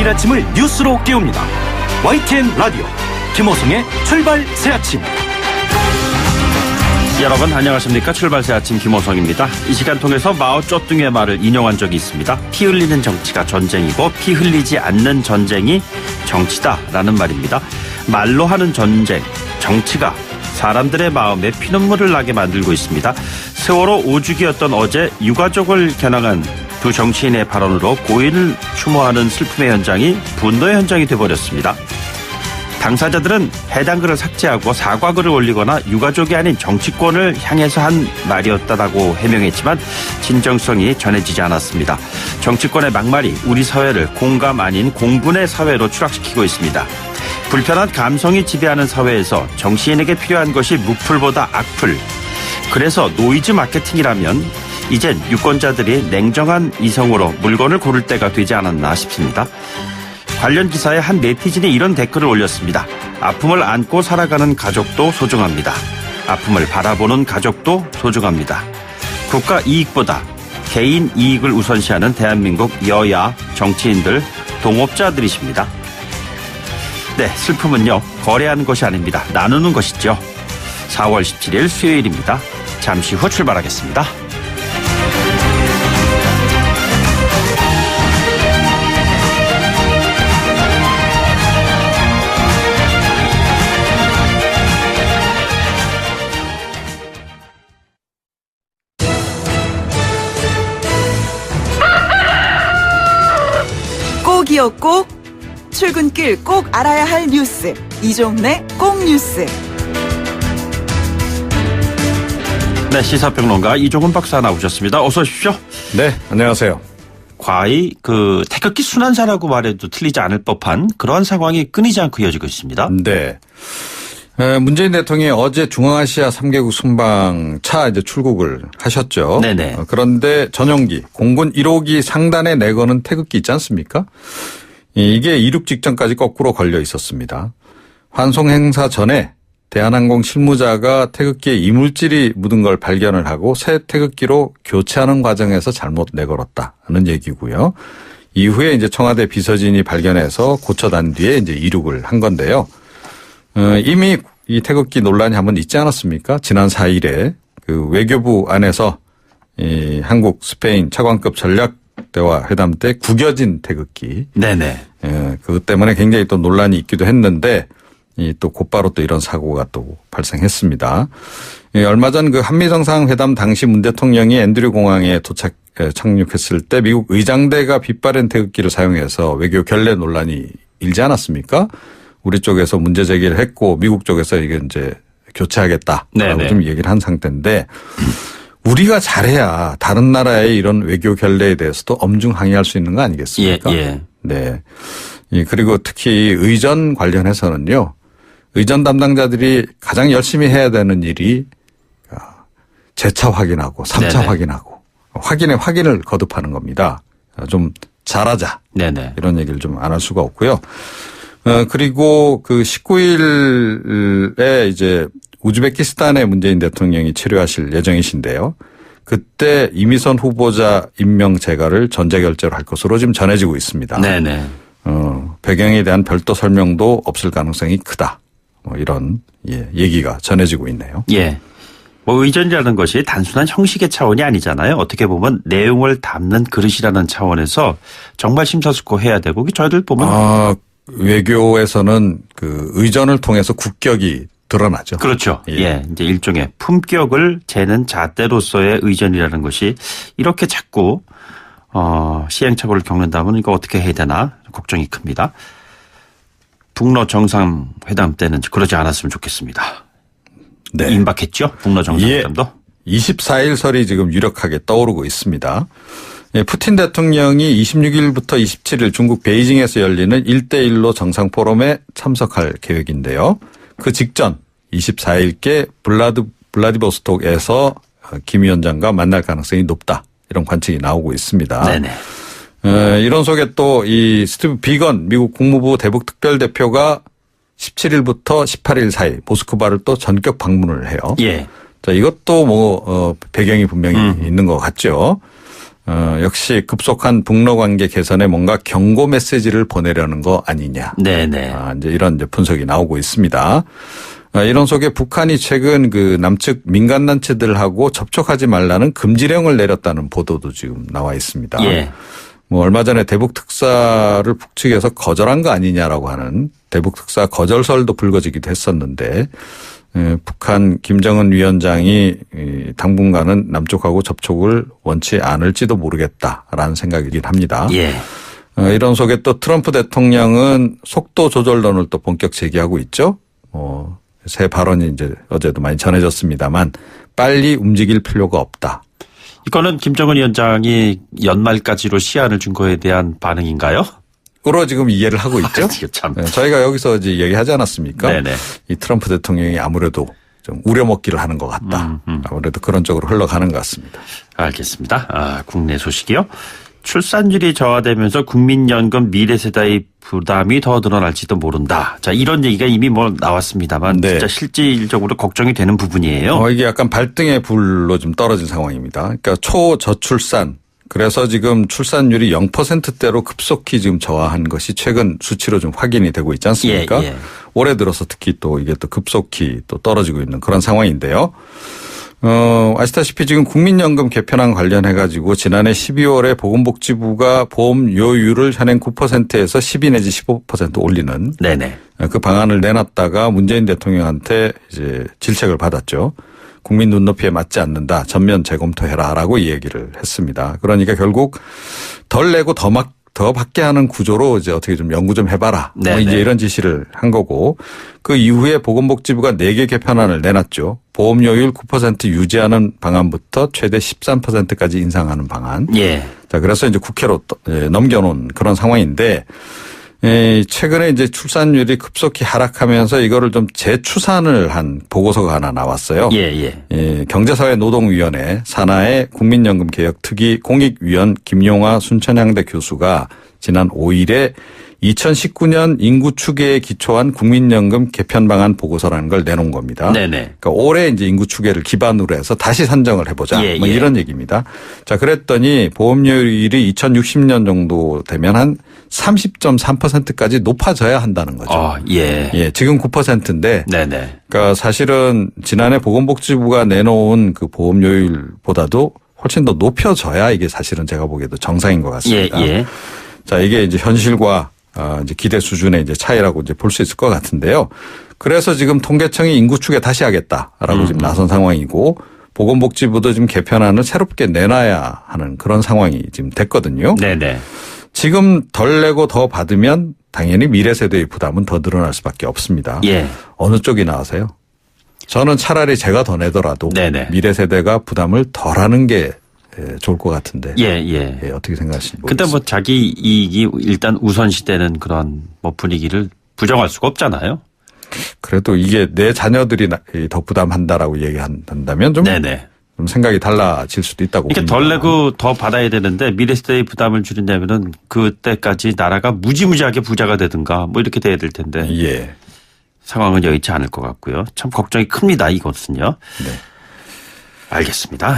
아침을 뉴스로 깨웁니다. YTN 라디오 김호성의 출발 새아침. 여러분 안녕하십니까. 출발 새아침 김호성입니다. 이 시간 통해서 마오 쩌뚱의 말을 인용한 적이 있습니다. 피 흘리는 정치가 전쟁이고 피 흘리지 않는 전쟁이 정치다라는 말입니다. 말로 하는 전쟁, 정치가 사람들의 마음에 피눈물을 나게 만들고 있습니다. 세월호 5주기였던 어제 유가족을 겨냥한 두 정치인의 발언으로 고인을 추모하는 슬픔의 현장이 분노의 현장이 돼버렸습니다. 당사자들은 해당 글을 삭제하고 사과글을 올리거나 유가족이 아닌 정치권을 향해서 한 말이었다고 해명했지만 진정성이 전해지지 않았습니다. 정치권의 막말이 우리 사회를 공감 아닌 공분의 사회로 추락시키고 있습니다. 불편한 감성이 지배하는 사회에서 정치인에게 필요한 것이 무풀보다 악풀. 그래서 노이즈 마케팅이라면 이젠 유권자들이 냉정한 이성으로 물건을 고를 때가 되지 않았나 싶습니다. 관련 기사에 한 네티즌이 이런 댓글을 올렸습니다. 아픔을 안고 살아가는 가족도 소중합니다. 아픔을 바라보는 가족도 소중합니다. 국가 이익보다 개인 이익을 우선시하는 대한민국 여야 정치인들 동업자들이십니다. 네, 슬픔은요 거래하는 것이 아닙니다. 나누는 것이죠. 4월 17일 수요일입니다. 잠시 후 출발하겠습니다. 꼭이요 꼭, 출근길 꼭 알아야 할 뉴스, 이종래 꼭 뉴스. 네, 시사평론가 이종훈 박사 나오셨습니다. 어서 오십시오. 네, 안녕하세요. 과히 태극기 순환사라고 말해도 틀리지 않을 법한 그러한 상황이 끊이지 않고 이어지고 있습니다. 네. 문재인 대통령이 어제 중앙아시아 3개국 순방차 이제 출국을 하셨죠. 네네. 그런데 전용기, 공군 1호기 상단에 내거는 태극기 있지 않습니까? 이게 이륙 직전까지 거꾸로 걸려 있었습니다. 환송 행사 전에 대한항공 실무자가 태극기에 이물질이 묻은 걸 발견을 하고 새 태극기로 교체하는 과정에서 잘못 내걸었다는 얘기고요. 이후에 이제 청와대 비서진이 발견해서 고쳐단 뒤에 이제 이륙을 한 건데요. 이미 이 태극기 논란이 한번 있지 않았습니까? 지난 4일에 그 외교부 안에서 이 한국 스페인 차관급 전략대화 회담 때 구겨진 태극기. 네네. 그것 때문에 굉장히 또 논란이 있기도 했는데 또 곧바로 또 이런 사고가 또 발생했습니다. 얼마 전 그 한미 정상회담 당시 문 대통령이 앤드류 공항에 착륙했을 때 미국 의장대가 빛바랜 태극기를 사용해서 외교 결례 논란이 일지 않았습니까? 우리 쪽에서 문제 제기를 했고 미국 쪽에서 이게 이제 교체하겠다라고 좀 얘기를 한 상태인데 우리가 잘해야 다른 나라의 이런 외교 결례에 대해서도 엄중 항의할 수 있는 거 아니겠습니까? 예. 네. 그리고 특히 의전 관련해서는요. 의전 담당자들이 가장 열심히 해야 되는 일이 재차 확인하고 3차 네네. 확인하고 확인을 거듭하는 겁니다. 좀 잘하자. 네네. 이런 얘기를 좀 안 할 수가 없고요. 그리고 그 19일에 이제 우즈베키스탄에 문재인 대통령이 체류하실 예정이신데요. 그때 이미선 후보자 임명 제거를 전자결제로 할 것으로 지금 전해지고 있습니다. 네네. 배경에 대한 별도 설명도 없을 가능성이 크다. 이런 얘기가 전해지고 있네요. 예. 의전이라는 것이 단순한 형식의 차원이 아니잖아요. 어떻게 보면 내용을 담는 그릇이라는 차원에서 정말 심사숙고해야 되고 저희들 보면 외교에서는 그 의전을 통해서 국격이 드러나죠. 그렇죠. 예. 이제 일종의 품격을 재는 잣대로서의 의전이라는 것이 이렇게 자꾸 시행착오를 겪는다면 이거 어떻게 해야 되나 걱정이 큽니다. 북러 정상회담 때는 그러지 않았으면 좋겠습니다. 네. 임박했죠. 북러 정상회담도. 24일 설이 지금 유력하게 떠오르고 있습니다. 푸틴 대통령이 26일부터 27일 중국 베이징에서 열리는 1대1로 정상포럼에 참석할 계획인데요. 그 직전 24일께 블라디보스톡에서 김 위원장과 만날 가능성이 높다. 이런 관측이 나오고 있습니다. 네네. 이런 속에 또 이 스티브 비건 미국 국무부 대북 특별대표가 17일부터 18일 사이 모스크바를 또 전격 방문을 해요. 예. 자, 이것도 배경이 분명히 있는 것 같죠. 역시 급속한 북러 관계 개선에 뭔가 경고 메시지를 보내려는 거 아니냐. 네네. 이제 이런 이제 분석이 나오고 있습니다. 이런 속에 북한이 최근 그 남측 민간단체들하고 접촉하지 말라는 금지령을 내렸다는 보도도 지금 나와 있습니다. 예. 뭐 얼마 전에 대북 특사를 북측에서 거절한 거 아니냐라고 하는 대북 특사 거절설도 불거지기도 했었는데 북한 김정은 위원장이 당분간은 남쪽하고 접촉을 원치 않을지도 모르겠다라는 생각이긴 합니다. 예. 이런 속에 또 트럼프 대통령은 속도 조절론을 또 본격 제기하고 있죠. 새 발언이 이제 어제도 많이 전해졌습니다만 빨리 움직일 필요가 없다. 이거는 김정은 위원장이 연말까지로 시한을 준 거에 대한 반응인가요? 으로 지금 이해를 하고 있죠. 참. 저희가 여기서 이제 얘기하지 않았습니까? 네네. 이 트럼프 대통령이 아무래도 좀 우려먹기를 하는 것 같다. 아무래도 그런 쪽으로 흘러가는 것 같습니다. 알겠습니다. 국내 소식이요. 출산율이 저하되면서 국민연금 미래세대의 부담이 더 늘어날지도 모른다. 자, 이런 얘기가 이미 뭐 나왔습니다만 네. 진짜 실질적으로 걱정이 되는 부분이에요. 이게 약간 발등의 불로 좀 떨어진 상황입니다. 그러니까 초저출산. 그래서 지금 출산율이 0%대로 급속히 지금 저하한 것이 최근 수치로 좀 확인이 되고 있지 않습니까? 예. 올해 들어서 특히 또 이게 또 급속히 또 떨어지고 있는 그런 상황인데요. 아시다시피 지금 국민연금 개편안 관련해 가지고 지난해 12월에 보건복지부가 보험료율을 현행 9%에서 12 내지 15% 올리는 네네. 그 방안을 내놨다가 문재인 대통령한테 이제 질책을 받았죠. 국민 눈높이에 맞지 않는다. 전면 재검토해라라고 이 얘기를 했습니다. 그러니까 결국 덜 내고 더 받게 하는 구조로 이제 어떻게 좀 연구 좀 해봐라. 이제 이런 지시를 한 거고 그 이후에 보건복지부가 4개 개편안을 내놨죠. 보험료율 9% 유지하는 방안부터 최대 13%까지 인상하는 방안. 예. 자, 그래서 이제 국회로 넘겨놓은 그런 상황인데 최근에 이제 출산율이 급속히 하락하면서 이거를 좀 재추산을 한 보고서가 하나 나왔어요. 예. 경제사회노동위원회 산하의 국민연금 개혁 특위 공익위원 김용화 순천향대 교수가 지난 5일에 2019년 인구 추계에 기초한 국민연금 개편 방안 보고서라는 걸 내놓은 겁니다. 네네. 그러니까 올해 이제 인구 추계를 기반으로 해서 다시 산정을 해보자. 뭐 이런 얘기입니다. 자, 그랬더니 보험료율이 2060년 정도 되면 한 30.3%까지 높아져야 한다는 거죠. 예. 지금 9%인데. 네네. 그러니까 사실은 지난해 보건복지부가 내놓은 그 보험료율보다도 훨씬 더 높여져야 이게 사실은 제가 보기에도 정상인 것 같습니다. 예. 자, 이게 이제 현실과 이제 기대 수준의 이제 차이라고 이제 볼 수 있을 것 같은데요. 그래서 지금 통계청이 인구 추계 다시 하겠다라고 지금 나선 상황이고 보건복지부도 지금 개편안을 새롭게 내놔야 하는 그런 상황이 지금 됐거든요. 네네. 지금 덜 내고 더 받으면 당연히 미래 세대의 부담은 더 늘어날 수밖에 없습니다. 예. 어느 쪽이 나으세요? 저는 차라리 제가 더 내더라도 네네. 미래 세대가 부담을 덜하는 게 좋을 것 같은데. 예. 어떻게 생각하시는지 모르겠습니다. 근데 뭐 자기 이익이 일단 우선시되는 그런 뭐 분위기를 부정할 수가 없잖아요. 그래도 이게 내 자녀들이 더 부담한다라고 얘기한다면 좀 네네. 좀 생각이 달라질 수도 있다고 이렇게 봅니다. 덜 내고 더 받아야 되는데 미래 세대의 부담을 줄인다면은 그때까지 나라가 무지무지하게 부자가 되든가 뭐 이렇게 돼야 될 텐데. 예. 상황은 여의치 않을 것 같고요. 참 걱정이 큽니다. 이것은요. 네. 알겠습니다.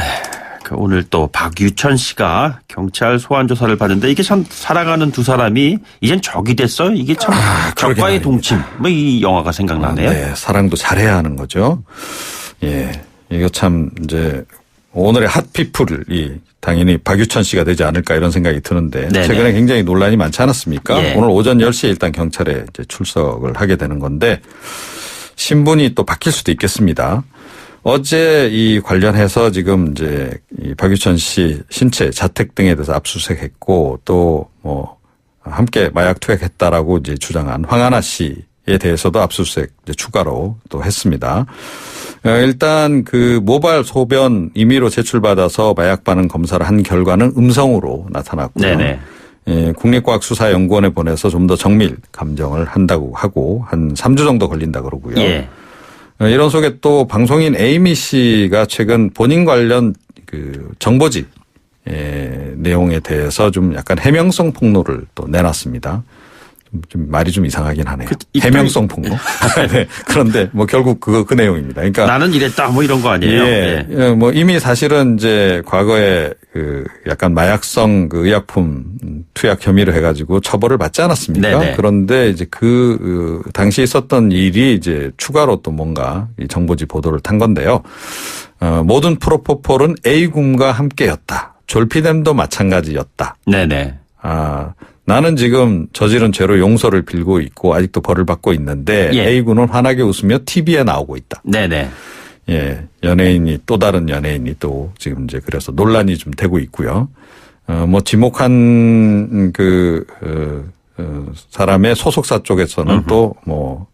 오늘 또 박유천 씨가 경찰 소환 조사를 받는데 이게 참 사랑하는 두 사람이 이젠 적이 됐어요. 이게 참 적과의 동침. 뭐 이 영화가 생각나네요. 네, 사랑도 잘해야 하는 거죠. 예, 이거 참 이제 오늘의 핫피플이 당연히 박유천 씨가 되지 않을까 이런 생각이 드는데 네네. 최근에 굉장히 논란이 많지 않았습니까? 예. 오늘 오전 10시에 일단 경찰에 이제 출석을 하게 되는 건데 신분이 또 바뀔 수도 있겠습니다. 어제 이 관련해서 지금 이제 이 박유천 씨 신체, 자택 등에 대해서 압수수색했고 또 뭐 함께 마약 투약했다라고 이제 주장한 황하나 씨에 대해서도 압수수색 이제 추가로 또 했습니다. 일단 그 모발 소변 임의로 제출받아서 마약 반응 검사를 한 결과는 음성으로 나타났고요. 네네. 예, 국립과학수사연구원에 보내서 좀 더 정밀 감정을 한다고 하고 한 3주 정도 걸린다 그러고요. 예. 이런 속에 또 방송인 에이미 씨가 최근 본인 관련 그 정보지 내용에 대해서 좀 약간 해명성 폭로를 또 내놨습니다. 좀 말이 좀 이상하긴 하네요. 이 해명성 폭로. 네. 그런데 뭐 결국 그 내용입니다. 그러니까 나는 이랬다 뭐 이런 거 아니에요? 예. 예. 뭐 이미 사실은 이제 과거에 그 약간 마약성 그 의약품 투약 혐의를 해가지고 처벌을 받지 않았습니까? 네네. 그런데 이제 그 당시 있었던 일이 이제 추가로 또 뭔가 이 정보지 보도를 탄 건데요. 모든 프로포폴은 A군과 함께였다. 졸피뎀도 마찬가지였다. 네네. 나는 지금 저지른 죄로 용서를 빌고 있고 아직도 벌을 받고 있는데 예. A군은 환하게 웃으며 TV에 나오고 있다. 네네. 예, 연예인이 또 다른 연예인이 또 지금 이제 그래서 논란이 좀 되고 있고요. 뭐 지목한 사람의 소속사 쪽에서는 또 뭐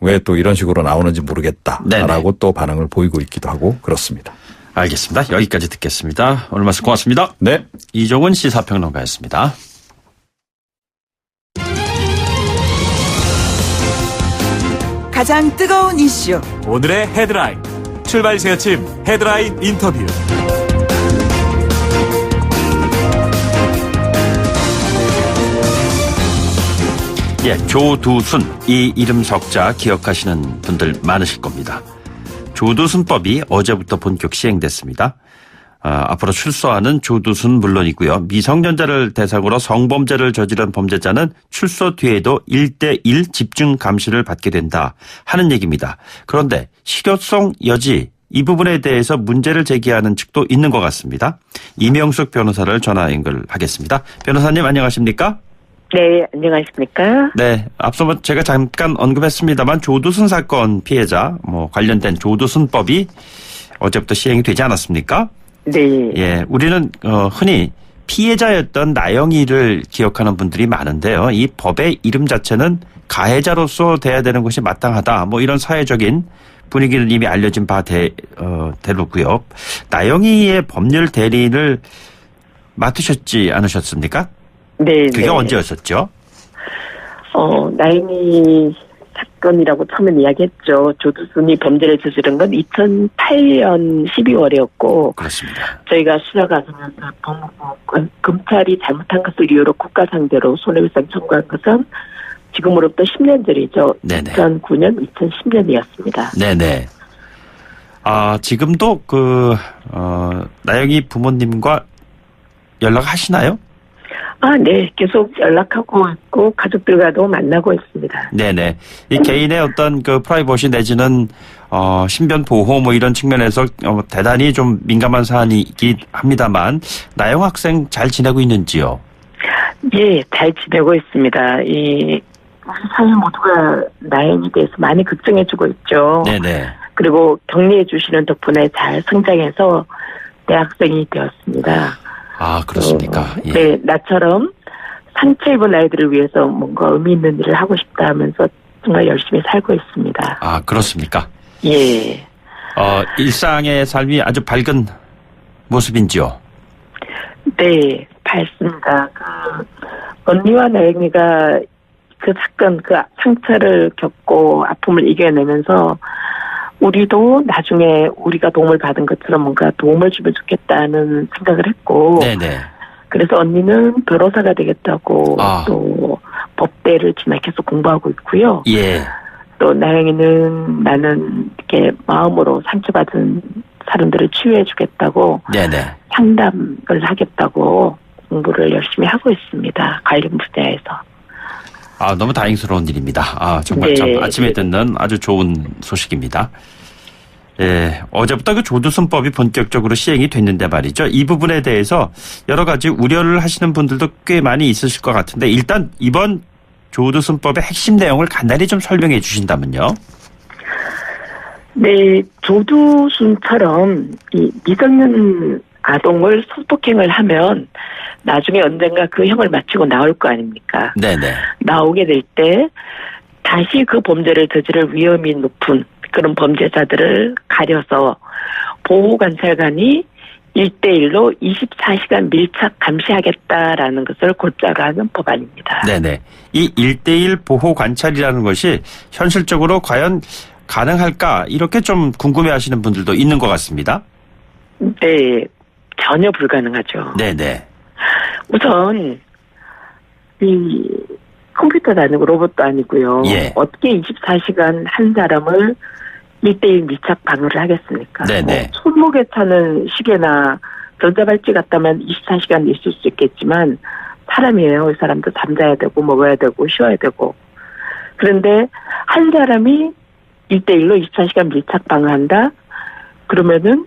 왜 또 이런 식으로 나오는지 모르겠다라고 네네. 또 반응을 보이고 있기도 하고 그렇습니다. 알겠습니다. 여기까지 듣겠습니다. 오늘 말씀 고맙습니다. 네. 이종훈 시사평론가였습니다. 가장 뜨거운 이슈 오늘의 헤드라인. 출발 새 아침 헤드라인 인터뷰. 예, 조두순 이 이름 석자 기억하시는 분들 많으실 겁니다. 조두순법이 어제부터 본격 시행됐습니다. 앞으로 출소하는 조두순 물론이고요. 미성년자를 대상으로 성범죄를 저지른 범죄자는 출소 뒤에도 1:1 집중 감시를 받게 된다 하는 얘기입니다. 그런데 실효성 여지 이 부분에 대해서 문제를 제기하는 측도 있는 것 같습니다. 이명숙 변호사를 전화 연결하겠습니다. 변호사님 안녕하십니까? 네, 안녕하십니까? 네, 앞서 제가 잠깐 언급했습니다만 조두순 사건 피해자 관련된 조두순법이 어제부터 시행이 되지 않았습니까? 네. 예, 우리는 흔히 피해자였던 나영이를 기억하는 분들이 많은데요. 이 법의 이름 자체는 가해자로서 돼야 되는 것이 마땅하다. 뭐 이런 사회적인 분위기는 이미 알려진 바 대로고요. 나영이의 법률 대리인을 맡으셨지 않으셨습니까? 네. 그게 언제였었죠? 나영이 사건이라고 처음에 이야기했죠. 조두순이 범죄를 저지른 건 2008년 12월이었고 그렇습니다. 저희가 수사 과정에서 법무부 검찰이 잘못한 것을 이유로 국가 상대로 손해배상 청구한 것은 지금으로부터 10년 전이죠. 네네. 2009년, 2010년이었습니다. 네네. 지금도 나영이 부모님과 연락하시나요? 네. 계속 연락하고 있고 가족들과도 만나고 있습니다. 네네. 이 개인의 어떤 프라이버시 내지는 신변 보호 뭐 이런 측면에서 대단히 좀 민감한 사안이긴 합니다만 나영 학생 잘 지내고 있는지요? 예, 잘 지내고 있습니다. 우리 사회 모두가 나영에 대해서 많이 걱정해주고 있죠. 네네. 그리고 격려해주시는 덕분에 잘 성장해서 대학생이 되었습니다. 그렇습니까? 예. 네, 나처럼 상처 입은 아이들을 위해서 뭔가 의미 있는 일을 하고 싶다 하면서 정말 열심히 살고 있습니다. 그렇습니까? 예. 일상의 삶이 아주 밝은 모습인지요? 네, 밝습니다. 언니와 나영이가 그 사건, 그 상처를 겪고 아픔을 이겨내면서 우리도 나중에 우리가 도움을 받은 것처럼 뭔가 도움을 주면 좋겠다는 생각을 했고 네네. 그래서 언니는 변호사가 되겠다고 또 법대를 진학해서 공부하고 있고요. 예. 또 나영이는 나는 이렇게 마음으로 상처받은 사람들을 치유해 주겠다고 네네. 상담을 하겠다고 공부를 열심히 하고 있습니다. 관련 분야에서. 너무 다행스러운 일입니다. 정말 네. 참 아침에 듣는 아주 좋은 소식입니다. 예, 어제부터 그 조두순법이 본격적으로 시행이 됐는데 말이죠. 이 부분에 대해서 여러 가지 우려를 하시는 분들도 꽤 많이 있으실 것 같은데 일단 이번 조두순법의 핵심 내용을 간단히 좀 설명해 주신다면요. 네, 조두순처럼 이 미성년 아동을 성폭행을 하면 나중에 언젠가 그 형을 마치고 나올 거 아닙니까? 네네. 나오게 될 때 다시 그 범죄를 저지를 위험이 높은 그런 범죄자들을 가려서 보호관찰관이 1:1로 24시간 밀착 감시하겠다라는 것을 골자로 하는 법안입니다. 네네. 이 1:1 보호관찰이라는 것이 현실적으로 과연 가능할까 이렇게 좀 궁금해하시는 분들도 있는 것 같습니다. 네. 전혀 불가능하죠. 네네. 우선 컴퓨터도 아니고 로봇도 아니고요. 예. 어떻게 24시간 한 사람을 1대1 밀착 방어를 하겠습니까? 네네. 손목에 차는 시계나 전자발찌 같다면 24시간 있을 수 있겠지만 사람이에요. 이 사람도 잠자야 되고 먹어야 되고 쉬어야 되고. 그런데 한 사람이 1대1로 24시간 밀착 방어한다? 그러면은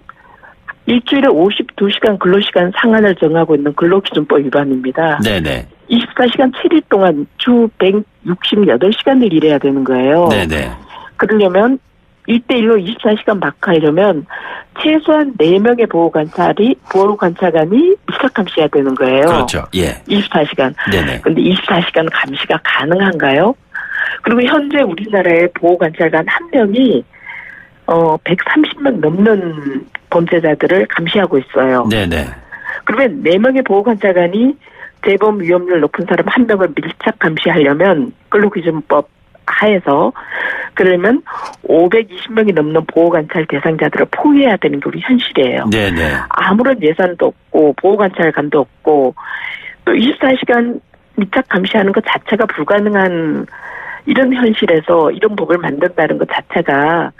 일주일에 52시간 근로시간 상한을 정하고 있는 근로기준법 위반입니다. 네네. 24시간 7일 동안 주 168시간을 일해야 되는 거예요. 네네. 그러려면 1대1로 24시간 마크하려면 최소한 4명의 보호관찰관이 밀착 감시해야 되는 거예요. 그렇죠. 예. 24시간. 네네. 그런데 24시간 감시가 가능한가요? 그리고 현재 우리나라의 보호관찰관 한 명이 130명 넘는 범죄자들을 감시하고 있어요. 네네. 그러면 4명의 보호관찰관이 재범 위험률 높은 사람 한 명을 밀착 감시하려면 근로기준법 하에서 그러면 520명이 넘는 보호관찰 대상자들을 포위해야 되는 게 우리 현실이에요. 네네. 아무런 예산도 없고 보호관찰관도 없고 또 24시간 밀착 감시하는 것 자체가 불가능한 이런 현실에서 이런 법을 만든다는 것 자체가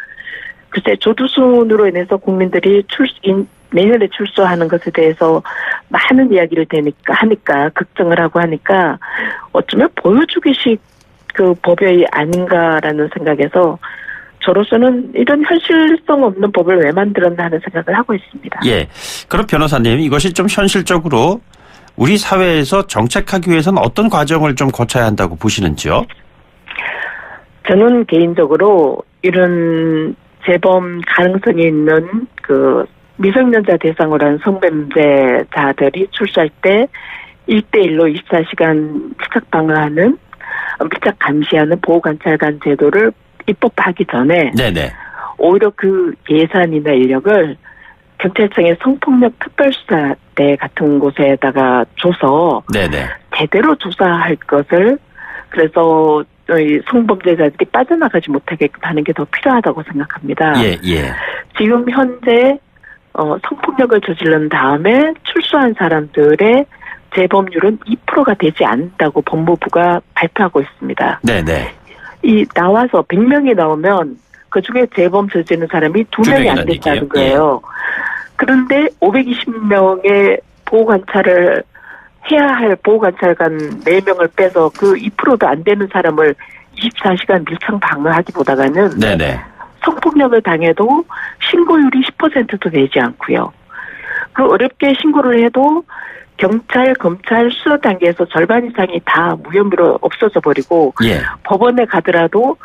글쎄 조두순으로 인해서 국민들이 내년에 출소하는 것에 대해서 많은 이야기를 하니까 걱정을 하고 하니까 어쩌면 보여주기식 그 법이 아닌가라는 생각에서 저로서는 이런 현실성 없는 법을 왜 만들었나 하는 생각을 하고 있습니다. 예. 그럼 변호사님 이것이 좀 현실적으로 우리 사회에서 정책하기 위해서는 어떤 과정을 좀 거쳐야 한다고 보시는지요? 저는 개인적으로 이런 재범 가능성이 있는 그 미성년자 대상으로 한 성범죄자들이 출소할 때 1대1로 24시간 밀착 방어하는 밀착 감시하는 보호관찰관 제도를 입법하기 전에 네네. 오히려 그 예산이나 인력을 경찰청의 성폭력 특별수사대 같은 곳에다가 줘서 네네. 제대로 조사할 것을 그래서 성범죄자들이 빠져나가지 못하게끔 하는 게 더 필요하다고 생각합니다. 예, 예. 지금 현재 성폭력을 저지른 다음에 출소한 사람들의 재범률은 2%가 되지 않는다고 법무부가 발표하고 있습니다. 네네. 나와서 100명이 나오면 그중에 재범 저지른 사람이 2명이 안 됐다는 거예요. 예. 그런데 520명의 보호관찰을 해야 할 보호관찰관 4명을 빼서 그 2%도 안 되는 사람을 24시간 밀착 방어하기보다는 네네. 성폭력을 당해도 신고율이 10%도 되지 않고요. 그 어렵게 신고를 해도 경찰, 검찰 수사 단계에서 절반 이상이 다 무혐의로 없어져 버리고 예. 법원에 가더라도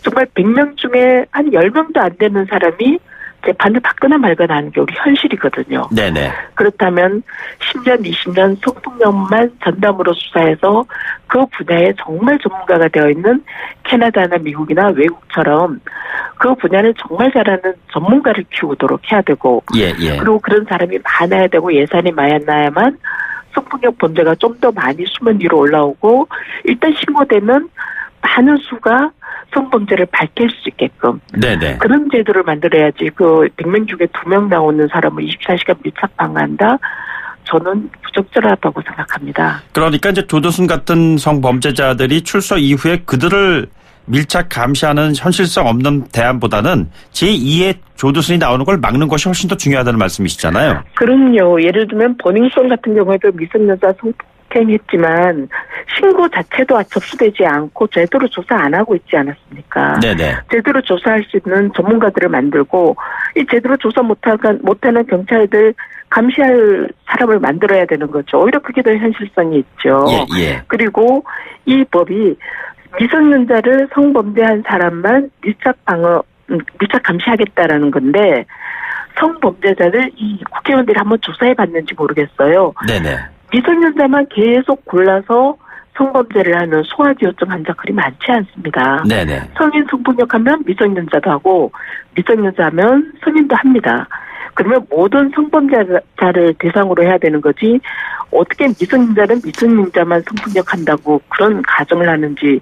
정말 100명 중에 한 10명도 안 되는 사람이 재판을 받거나 말거나 하는 게 우리 현실이거든요. 네네. 그렇다면 10년, 20년 성폭력만 전담으로 수사해서 그 분야에 정말 전문가가 되어 있는 캐나다나 미국이나 외국처럼 그 분야를 정말 잘하는 전문가를 키우도록 해야 되고 예, 예. 그리고 그런 사람이 많아야 되고 예산이 많아야만 성폭력 범죄가 좀 더 많이 수면 위로 올라오고 일단 신고되면 많은 수가 성범죄를 밝힐 수 있게끔 네네. 그런 제도를 만들어야지 그 100명 중에 2명 나오는 사람을 24시간 밀착 방어한다? 저는 부적절하다고 생각합니다. 그러니까 이제 조두순 같은 성범죄자들이 출소 이후에 그들을 밀착 감시하는 현실성 없는 대안보다는 제2의 조두순이 나오는 걸 막는 것이 훨씬 더 중요하다는 말씀이시잖아요. 그럼요. 예를 들면 버닝썬 같은 경우에도 미성년자 성폭행했지만 신고 자체도 접수되지 않고 제대로 조사 안 하고 있지 않았습니까? 네네. 제대로 조사할 수 있는 전문가들을 만들고 이 제대로 조사 못하는 경찰들 감시할 사람을 만들어야 되는 거죠. 오히려 그게 더 현실성이 있죠. 예, 예. 그리고 이 법이 미성년자를 성범죄한 사람만 밀착 감시하겠다라는 건데 성범죄자들 이 국회의원들이 한번 조사해 봤는지 모르겠어요. 네네. 미성년자만 계속 골라서 성범죄를 하는 소아지효증 환자 그리 많지 않습니다. 네네. 성인 성폭력하면 미성년자도 하고 미성년자 하면 성인도 합니다. 그러면 모든 성범죄자를 대상으로 해야 되는 거지 어떻게 미성년자는 미성년자만 성폭력한다고 그런 가정을 하는지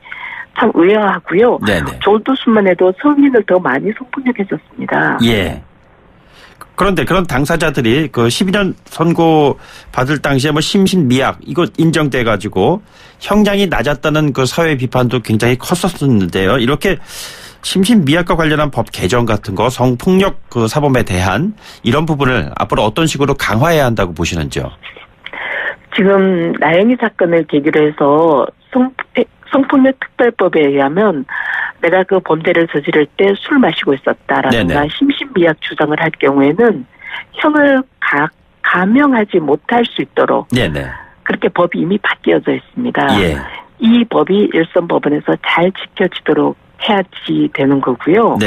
참 의아하고요. 네네. 조두순만 해도 성인을 더 많이 성폭력했었습니다. 예. 그런데 그런 당사자들이 그 12년 선고 받을 당시에 뭐 심신미약 이거 인정돼 가지고 형량이 낮았다는 그 사회 비판도 굉장히 컸었는데요. 이렇게 심신미약과 관련한 법 개정 같은 거 성폭력 그 사범에 대한 이런 부분을 앞으로 어떤 식으로 강화해야 한다고 보시는지요? 지금 나영이 사건을 계기로 해서 성폭력 특별법에 의하면 내가 그 범죄를 저지를 때 술 마시고 있었다라든가 심신미약 주장을 할 경우에는 형을 감형하지 못할 수 있도록 그렇게 법이 이미 바뀌어져 있습니다. 예. 이 법이 일선법원에서 잘 지켜지도록 해야지 되는 거고요.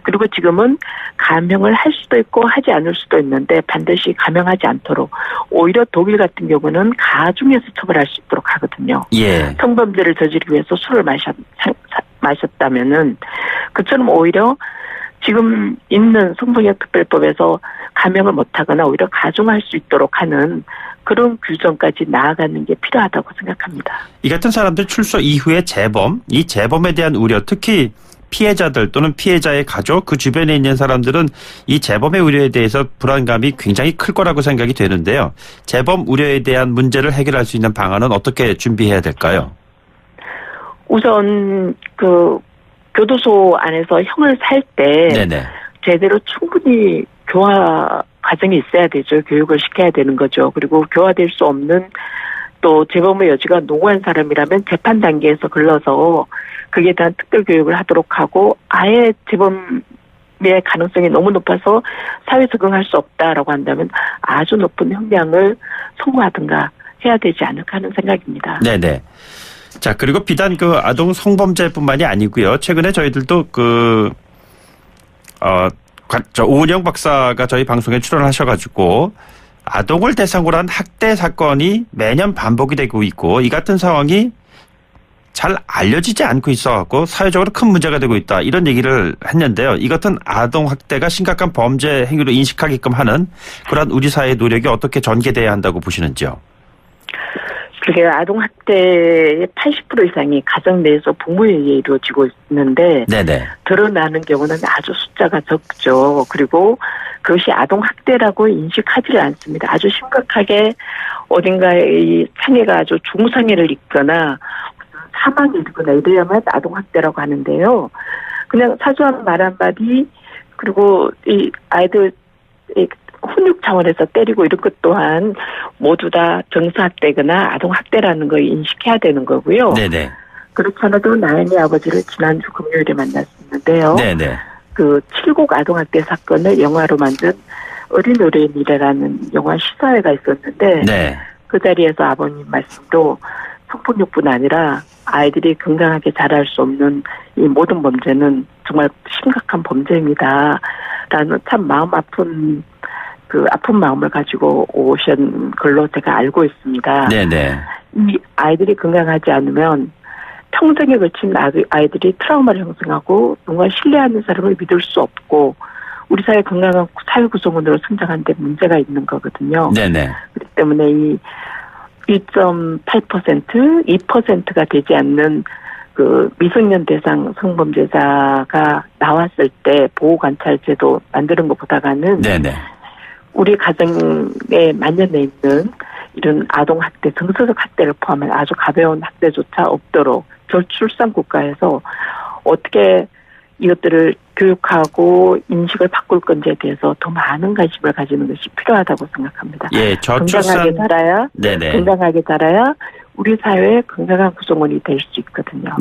그리고 지금은 감형을 할 수도 있고 하지 않을 수도 있는데 반드시 감형하지 않도록 오히려 독일 같은 경우는 가중해서 처벌할 수 있도록 하거든요. 예. 성범죄를 저지르기 위해서 술을 마셨다면은 그처럼 오히려 지금 있는 성폭력 특별법에서 감형을 못하거나 오히려 가중할 수 있도록 하는 그런 규정까지 나아가는 게 필요하다고 생각합니다. 이 같은 사람들 출소 이후에 재범, 이 재범에 대한 우려, 특히 피해자들 또는 피해자의 가족, 그 주변에 있는 사람들은 이 재범의 우려에 대해서 불안감이 굉장히 클 거라고 생각이 되는데요. 재범 우려에 대한 문제를 해결할 수 있는 방안은 어떻게 준비해야 될까요? 우선 그 교도소 안에서 형을 살 때 제대로 충분히 교화 과정이 있어야 되죠. 교육을 시켜야 되는 거죠. 그리고 교화될 수 없는 또 재범의 여지가 농후한 사람이라면 재판 단계에서 걸러서 그에 대한 특별 교육을 하도록 하고 아예 재범의 가능성이 너무 높아서 사회 적응할 수 없다라고 한다면 아주 높은 형량을 선고하든가 해야 되지 않을까 하는 생각입니다. 네네. 자, 그리고 비단 그 아동 성범죄뿐만이 아니고요. 최근에 저희들도 오은영 박사가 저희 방송에 출연하셔가지고 아동을 대상으로 한 학대 사건이 매년 반복이 되고 있고 이 같은 상황이 잘 알려지지 않고 있어갖고 사회적으로 큰 문제가 되고 있다. 이런 얘기를 했는데요. 이 같은 아동 학대가 심각한 범죄 행위로 인식하게끔 하는 그런 우리 사회의 노력이 어떻게 전개돼야 한다고 보시는지요? 그게 아동 학대의 80% 이상이 가정 내에서 부모에 의해 이루어지고 있는데 드러나는 경우는 아주 숫자가 적죠. 그리고 그것이 아동 학대라고 인식하지를 않습니다. 아주 심각하게 어딘가에 장애가 아주 중상해를 입거나 사망이 있거나 이래야만 아동 학대라고 하는데요. 그냥 사소한 말 한마디 그리고 이 아이들 훈육 차원에서 때리고 이런 것 또한 모두 다 정서학대거나 아동학대라는 걸 인식해야 되는 거고요. 그렇지 않아도 나연이 아버지를 지난주 금요일에 만났었는데요. 그 칠곡 아동학대 사건을 영화로 만든 어린 노래의 미래라는 영화 시사회가 있었는데 그 자리에서 아버님 말씀도 성폭력뿐 아니라 아이들이 건강하게 자랄 수 없는 이 모든 범죄는 정말 심각한 범죄입니다. 라는 참 마음 아픈 마음을 가지고 오신 걸로 제가 알고 있습니다. 이 아이들이 건강하지 않으면 평생에 걸친 아이들이 트라우마를 형성하고 누군가 신뢰하는 사람을 믿을 수 없고 우리 사회 건강한 사회 구성원으로 성장하는 데 문제가 있는 거거든요. 그렇기 때문에 이 1.8%, 2%가 되지 않는 그 미성년 대상 성범죄자가 나왔을 때 보호관찰제도 만드는 것보다는 우리 가정에 만연해 있는 이런 아동학대, 정서적 학대를 포함한 아주 가벼운 학대조차 없도록 저출산 국가에서 어떻게 이것들을 교육하고 인식을 바꿀 건지에 대해서 더 많은 관심을 가지는 것이 필요하다고 생각합니다. 저출산 건강하게 자라야 우리 사회의 건강한 구성원이 될 수 있거든요.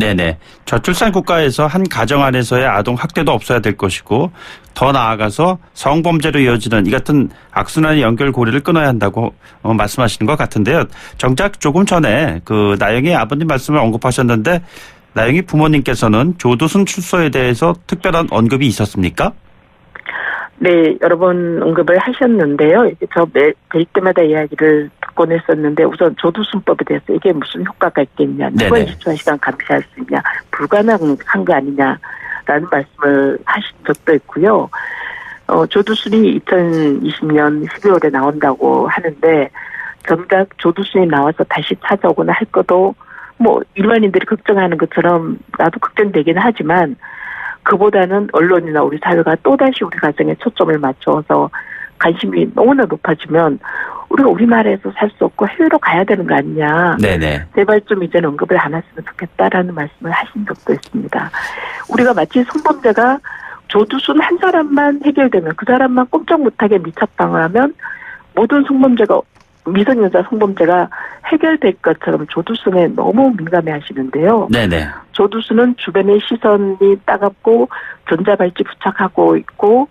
저출산 국가에서 한 가정 안에서의 아동 학대도 없어야 될 것이고 더 나아가서 성범죄로 이어지는 이 같은 악순환의 연결고리를 끊어야 한다고 말씀하시는 것 같은데요. 정작 조금 전에 그 나영이 아버님 말씀을 언급하셨는데 나영이 부모님께서는 조두순 출소에 대해서 특별한 언급이 있었습니까? 네, 여러 번 언급을 하셨는데요. 저 뵐 때마다 이야기를 듣곤 했었는데 우선 조두순법에 대해서 이게 무슨 효과가 있겠냐, 누가 24시간 감시할 수 있냐, 불가능한 거 아니냐라는 말씀을 하신 적도 있고요. 조두순이 2020년 12월에 나온다고 하는데 정작 조두순이 나와서 다시 찾아오거나 할 것도 뭐 일반인들이 걱정하는 것처럼 나도 걱정되긴 하지만 그보다는 언론이나 우리 사회가 또다시 우리 가정에 초점을 맞춰서 관심이 너무나 높아지면 우리가 우리나라에서 살 수 없고 해외로 가야 되는 거 아니냐. 네네. 제발 좀 이제는 언급을 안 했으면 좋겠다라는 말씀을 하신 적도 있습니다. 우리가 마치 성범죄가 조두순 한 사람만 해결되면 그 사람만 꼼짝 못하게 미착당을 하면 모든 성범죄가 미성년자 성범죄가 해결될 것처럼 조두순에 너무 민감해 하시는데요. 네네. 조두순은 주변의 시선이 따갑고 전자발찌 부착하고 있고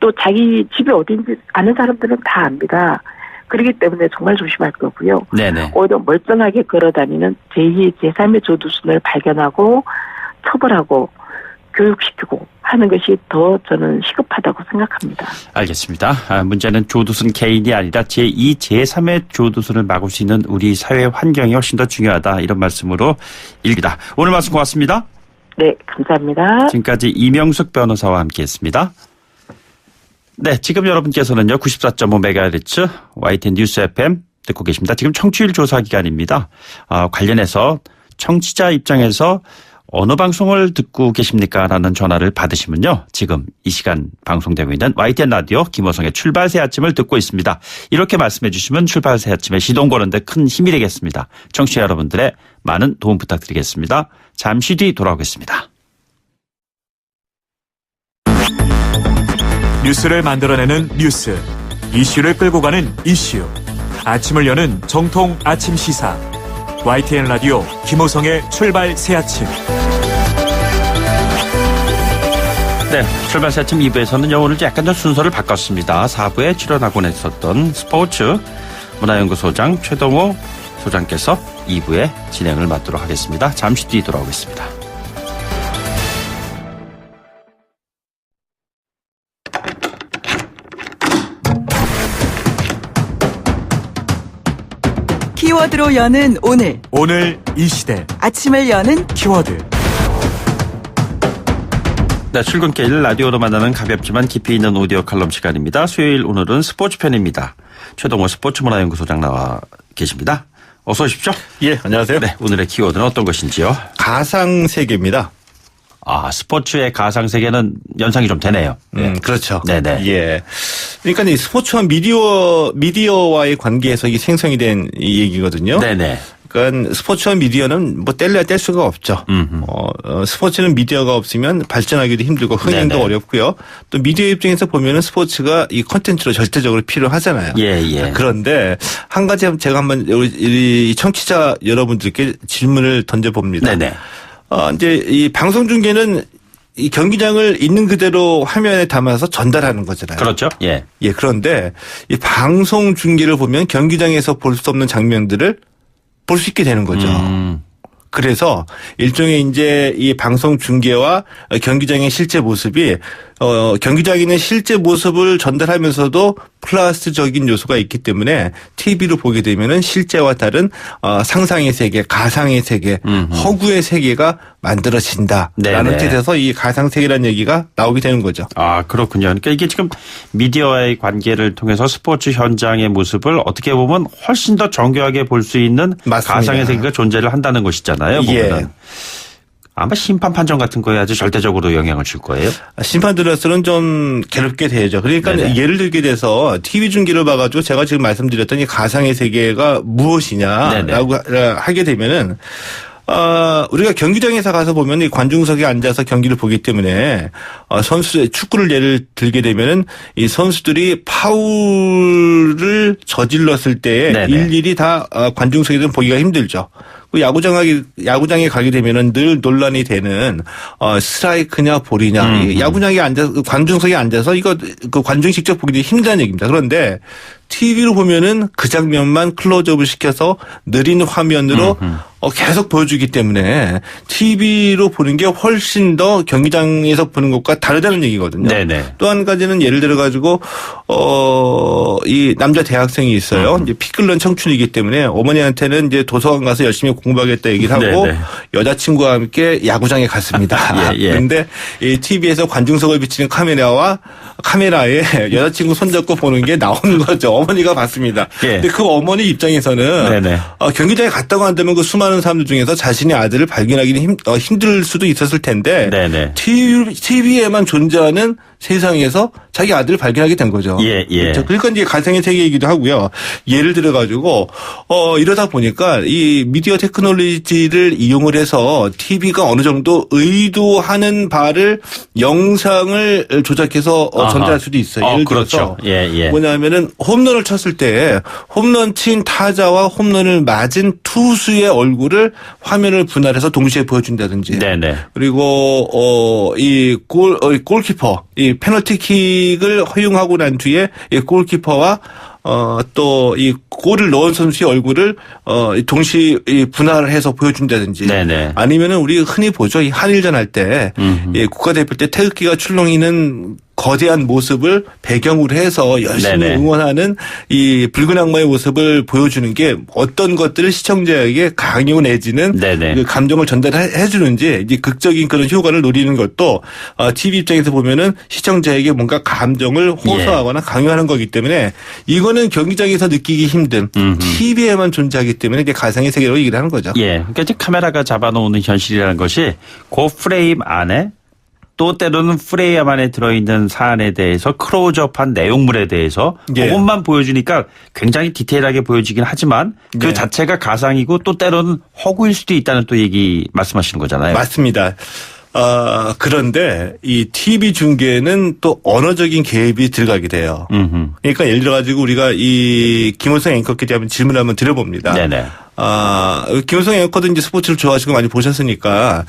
또 자기 집이 어딘지 아는 사람들은 다 압니다. 그렇기 때문에 정말 조심할 거고요. 네네. 오히려 멀쩡하게 걸어다니는 제2, 제3의 조두순을 발견하고 처벌하고 교육시키고 하는 것이 더 저는 시급하다고 생각합니다. 알겠습니다. 문제는 조두순 개인이 아니라 제2, 제3의 조두순을 막을 수 있는 우리 사회 환경이 훨씬 더 중요하다. 이런 말씀으로 일기다. 오늘 말씀 고맙습니다. 네, 감사합니다. 지금까지 이명숙 변호사와 함께했습니다. 네, 지금 여러분께서는요 94.5MHz YTN 뉴스 FM 듣고 계십니다. 지금 청취율 조사 기간입니다. 관련해서 청취자 입장에서 어느 방송을 듣고 계십니까? 라는 전화를 받으시면요. 지금 이 시간 방송되고 있는 YTN 라디오 김호성의 출발 새 아침을 듣고 있습니다. 이렇게 말씀해 주시면 출발 새 아침에 시동 거는데 큰 힘이 되겠습니다. 청취자 여러분들의 많은 도움 부탁드리겠습니다. 잠시 뒤 돌아오겠습니다. 뉴스를 만들어내는 뉴스, 이슈를 끌고 가는 이슈, 아침을 여는 정통 아침 시사 YTN 라디오 김호성의 출발 새 아침. 네, 출발 새 아침 2부에서는요 오늘 약간 좀 순서를 바꿨습니다. 4부에 출연하곤 했었던 스포츠 문화연구소장 최동호 소장께서 2부에 진행을 맡도록 하겠습니다. 잠시 뒤 돌아오겠습니다. 키워드로 여는 오늘 이 시대 아침을 여는 키워드. 네, 출근길 라디오로 만나는 가볍지만 깊이 있는 오디오 칼럼 시간입니다. 수요일 오늘은 스포츠 편입니다. 최동호 스포츠문화연구소장 나와 계십니다. 어서 오십시오. 예, 안녕하세요. 네, 오늘의 키워드는 어떤 것인지요? 가상세계입니다. 스포츠의 가상세계는 연상이 좀 되네요. 네. 그렇죠. 네네. 예. 그러니까 이 스포츠와 미디어와의 관계에서 이게 생성이 된 이 얘기거든요. 네네. 그러니까 스포츠와 미디어는 뭐 뗄래야 뗄 수가 없죠. 스포츠는 미디어가 없으면 발전하기도 힘들고 흥행도 네네. 어렵고요. 또 미디어 입장에서 보면은 스포츠가 이 콘텐츠로 절대적으로 필요하잖아요. 예. 그런데 한 가지 제가 한번 우리 청취자 여러분들께 질문을 던져봅니다. 네네. 이제 이 방송 중계는 이 경기장을 있는 그대로 화면에 담아서 전달하는 거잖아요. 그렇죠. 예. 예, 그런데 이 방송 중계를 보면 경기장에서 볼 수 없는 장면들을 볼 수 있게 되는 거죠. 그래서 일종의 이제 이 방송 중계와 경기장의 실제 모습이 경기장에 있는 실제 모습을 전달하면서도 플러스적인 요소가 있기 때문에 TV로 보게 되면은 실제와 다른 상상의 세계, 가상의 세계, 허구의 세계가 만들어진다라는 뜻에서 이 가상 세계라는 얘기가 나오게 되는 거죠. 그렇군요. 그러니까 이게 지금 미디어와의 관계를 통해서 스포츠 현장의 모습을 어떻게 보면 훨씬 더 정교하게 볼 수 있는 맞습니다. 가상의 세계가 존재를 한다는 것이잖아요. 보면은. 아마 심판 판정 같은 거에 아주 절대적으로 영향을 줄 거예요. 심판들로서는 좀 괴롭게 되죠. 그러니까 네네. 예를 들게 돼서 TV 중계를 봐가지고 제가 지금 말씀드렸던 이 가상의 세계가 무엇이냐라고 하게 되면은 우리가 경기장에서 가서 보면 이 관중석에 앉아서 경기를 보기 때문에 축구를 예를 들게 되면은 이 선수들이 파울을 저질렀을 때에 네네. 일일이 다 관중석에서 보기가 힘들죠. 야구장에 가게 되면은 늘 논란이 되는 스트라이크냐 볼이냐 야구장에 앉아서 관중석에 앉아서 이거 그 관중 직접 보기도 힘든 얘기입니다. 그런데 TV로 보면은 그 장면만 클로즈업을 시켜서 느린 화면으로 계속 보여주기 때문에 TV로 보는 게 훨씬 더 경기장에서 보는 것과 다르다는 얘기거든요. 또 한 가지는 예를 들어 가지고 이 남자 대학생이 있어요. 이제 피 끓는 청춘이기 때문에 어머니한테는 이제 도서관 가서 열심히 공부하겠다 얘기를 하고 네네. 여자친구와 함께 야구장에 갔습니다. 예. 그런데 이 TV에서 관중석을 비치는 카메라에 여자친구 손잡고 보는 게 나오는 거죠. 어머니가 봤습니다. 예. 근데 그 어머니 입장에서는 경기장에 갔다고 한다면 그 수많은 사람들 중에서 자신의 아들을 발견하기는 힘들 수도 있었을 텐데 네네. TV에만 존재하는 세상에서 자기 아들을 발견하게 된 거죠. 예. 그렇죠? 그러니까 이제 가상의 세계이기도 하고요. 예를 들어 가지고 이러다 보니까 이 미디어 테크놀로지를 이용을 해서 TV가 어느 정도 의도하는 바를 영상을 조작해서 전달할 수도 있어요. 예를 들어서 그렇죠. 뭐냐면은 홈런을 쳤을 때 홈런 친 타자와 홈런을 맞은 투수의 얼굴을 화면을 분할해서 동시에 보여준다든지. 네네. 그리고 이 골키퍼 이 페널티킥을 허용하고 난 뒤에 이 골키퍼와 또 이 골을 넣은 선수의 얼굴을 동시 분할해서 보여준다든지. 네네. 아니면은 우리 흔히 보죠. 이 한일전 할 때 국가대표 때 태극기가 출렁이는 거대한 모습을 배경으로 해서 열심히 응원하는 이 붉은 악마의 모습을 보여주는 게 어떤 것들을 시청자에게 강요 내지는 그 감정을 전달해 주는지 이제 극적인 그런 효과를 노리는 것도 TV 입장에서 보면은 시청자에게 뭔가 감정을 호소하거나 강요하는 거기 때문에 이거는 경기장에서 느끼기 힘든 TV에만 존재하기 때문에 이제 가상의 세계로 얘기를 하는 거죠. 그러니까 이제 카메라가 잡아놓는 현실이라는 것이 그 프레임 안에 또 때로는 프레임 안에 들어있는 사안에 대해서 클로즈업한 내용물에 대해서 그것만 보여주니까 굉장히 디테일하게 보여지긴 하지만 그 자체가 가상이고 또 때로는 허구일 수도 있다는 또 얘기 말씀하시는 거잖아요. 맞습니다. 그런데 이 TV 중계는 또 언어적인 개입이 들어가게 돼요. 그러니까 예를 들어가지고 우리가 이 김호성 앵커께 한번 질문을 한번 드려봅니다. 김호성 앵커도 이제 스포츠를 좋아하시고 많이 보셨으니까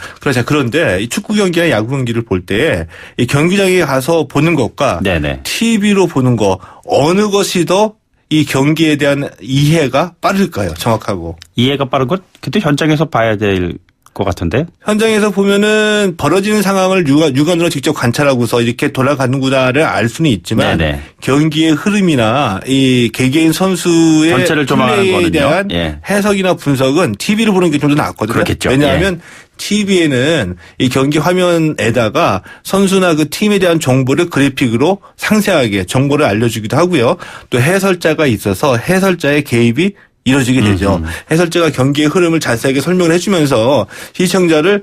그런데 이 축구 경기나 야구 경기를 볼 때 이 경기장에 가서 보는 것과 TV로 보는 거 어느 것이 더 이 경기에 대한 이해가 빠를까요? 정확하고. 이해가 빠른 것? 그때 현장에서 봐야 될 것 같은데? 현장에서 보면은 벌어지는 상황을 육안으로 직접 관찰하고서 이렇게 돌아가는구나를 알 수는 있지만 경기의 흐름이나 이 개개인 선수의 전체를 플레이에 대한 해석이나 분석은 TV로 보는 게 좀 더 낫거든요. 그렇겠죠. 왜냐하면 TV에는 이 경기 화면에다가 선수나 그 팀에 대한 정보를 그래픽으로 상세하게 정보를 알려주기도 하고요. 또 해설자가 있어서 해설자의 개입이 이루어지게 되죠. 해설자가 경기의 흐름을 자세하게 설명을 해주면서 시청자의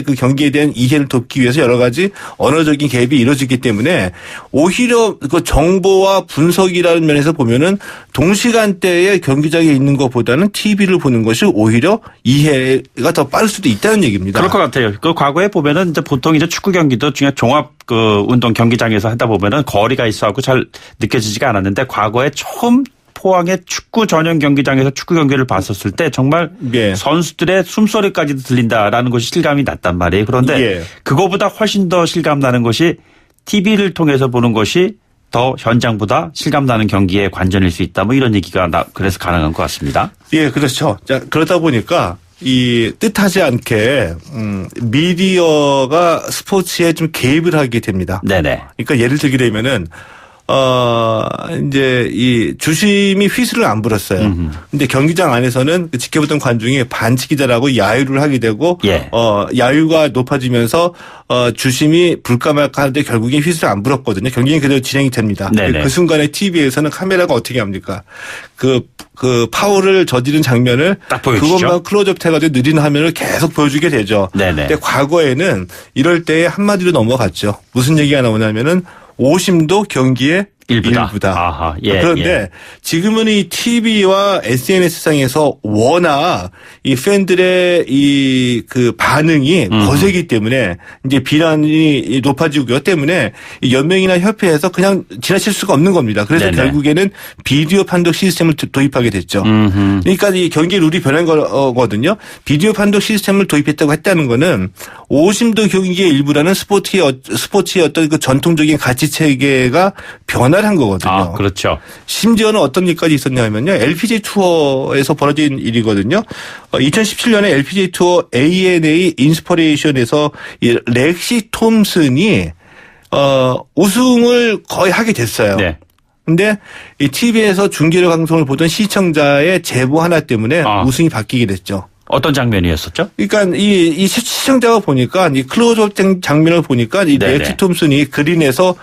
그 경기에 대한 이해를 돕기 위해서 여러 가지 언어적인 개입이 이루어지기 때문에 오히려 그 정보와 분석이라는 면에서 보면은 동시간대에 경기장에 있는 것보다는 TV를 보는 것이 오히려 이해가 더 빠를 수도 있다는 얘기입니다. 그럴 것 같아요. 그 과거에 보면은 이제 보통 이제 축구 경기도 중에 종합 그 운동 경기장에서 하다 보면은 거리가 있어갖고 잘 느껴지지가 않았는데 과거에 처음 포항의 축구 전용 경기장에서 축구 경기를 봤었을 때 정말 선수들의 숨소리까지도 들린다라는 것이 실감이 났단 말이에요. 그런데 그거보다 훨씬 더 실감 나는 것이 TV를 통해서 보는 것이 더 현장보다 실감 나는 경기에 관전일 수 있다. 뭐 이런 얘기가 그래서 가능한 것 같습니다. 그렇죠. 자, 그러다 보니까 이 뜻하지 않게 미디어가 스포츠에 좀 개입을 하게 됩니다. 그러니까 예를 들게 되면은 이제 이 주심이 휘슬을 안 불었어요. 근데 경기장 안에서는 그 지켜보던 관중이 반칙이다라고 야유를 하게 되고 야유가 높아지면서 주심이 불까 말까 하는데 결국에 휘슬을 안 불었거든요. 경기는 그대로 진행이 됩니다. 그 순간에 TV에서는 카메라가 어떻게 합니까? 그 파울을 저지른 장면을 딱 보여주죠. 그것만 클로즈업 해가지고 느린 화면을 계속 보여주게 되죠. 근데 과거에는 이럴 때 한마디로 넘어갔죠. 무슨 얘기가 나오냐면은 오심도 경기의 일부다. 아하, 그런데 지금은 이 TV와 SNS상에서 워낙 이 팬들의 이 그 반응이 거세기 때문에 이제 비난이 높아지고 때문에 이 연맹이나 협회에서 그냥 지나칠 수가 없는 겁니다. 그래서 결국에는 비디오 판독 시스템을 도입하게 됐죠. 그러니까 이 경기 룰이 변한 거거든요. 비디오 판독 시스템을 도입했다고 했다는 거는 오심도 경기의 일부라는 스포츠의 어떤 그 전통적인 가치 체계가 변화한 거거든요. 그렇죠. 심지어는 어떤 일까지 있었냐면요. LPGA 투어에서 벌어진 일이거든요. 2017년에 LPGA 투어 ANA 인스퍼레이션에서 이 렉시 톰슨이 우승을 거의 하게 됐어요. 근데 이 TV에서 중계를 방송을 보던 시청자의 제보 하나 때문에 우승이 바뀌게 됐죠. 어떤 장면이었었죠? 그러니까 이 시청자가 보니까 이 클로즈업 장면을 보니까 이 레치 톰슨이 그린에서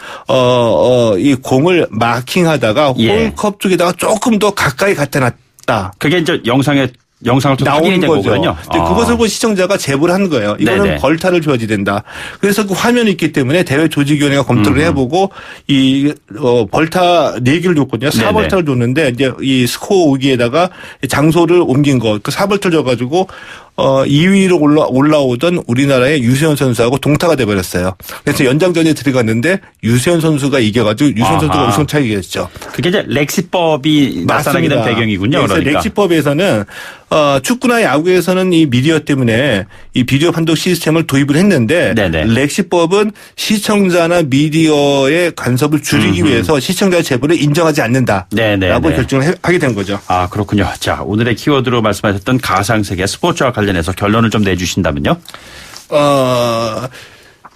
이 공을 마킹하다가 홀컵 쪽에다가 조금 더 가까이 갖다 놨다. 그게 이제 영상을 좀 확인이 된 거군요. 그것을 본 시청자가 제보를 한 거예요. 이거는 벌타를 줘야지 된다. 그래서 그 화면이 있기 때문에 대회 조직위원회가 검토를 해보고 이 벌타 4개를 줬거든요. 4벌타를 줬는데 이제 이 스코어 오기에다가 장소를 옮긴 거. 그 4벌타를 줘가지고 2위로 올라오던 우리나라의 유세현 선수하고 동타가 돼버렸어요. 그래서 연장전에 들어갔는데 유세현 선수가 이겨가지고 유세현 선수가 우승 차이가 됐죠. 그게 이제 렉시법이 나타나게 된 배경이군요. 그래서 그러니까. 렉시법에서는 축구나 야구에서는 이 미디어 때문에 이 비디오 판독 시스템을 도입을 했는데 렉시법은 시청자나 미디어의 간섭을 줄이기 위해서 시청자의 제보를 인정하지 않는다라고 결정을 하게 된 거죠. 아, 그렇군요. 자, 오늘의 키워드로 말씀하셨던 가상세계 스포츠와 관련해서 결론을 좀 내주신다면요?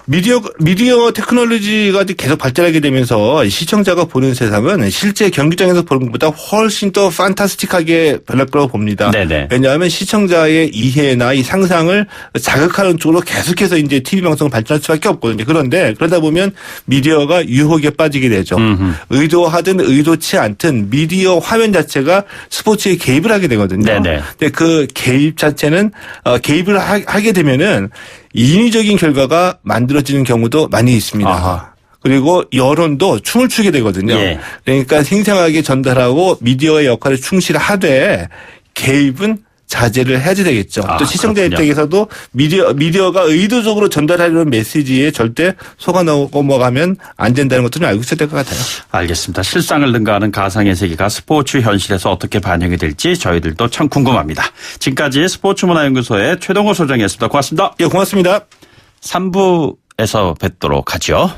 미디어 테크놀로지가 계속 발전하게 되면서 시청자가 보는 세상은 실제 경기장에서 보는 것보다 훨씬 더 판타스틱하게 변할 거라고 봅니다. 왜냐하면 시청자의 이해나 이 상상을 자극하는 쪽으로 계속해서 이제 TV 방송을 발전할 수밖에 없거든요. 그런데 그러다 보면 미디어가 유혹에 빠지게 되죠. 의도하든 의도치 않든 미디어 화면 자체가 스포츠에 개입을 하게 되거든요. 근데 그 개입 자체는 개입을 하게 되면은 인위적인 결과가 만들어지는 경우도 많이 있습니다. 그리고 여론도 춤을 추게 되거든요. 그러니까 생생하게 전달하고 미디어의 역할을 충실하되 개입은 자제를 해야지 되겠죠. 또 시청자 입장에서도 미디어가 의도적으로 전달하려는 메시지에 절대 속아 넘어가면 안 된다는 것도 좀 알고 있어야 될 것 같아요. 알겠습니다. 실상을 능가하는 가상의 세계가 스포츠 현실에서 어떻게 반영이 될지 저희들도 참 궁금합니다. 지금까지 스포츠문화연구소의 최동호 소장이었습니다. 고맙습니다. 예, 고맙습니다. 3부에서 뵙도록 하죠.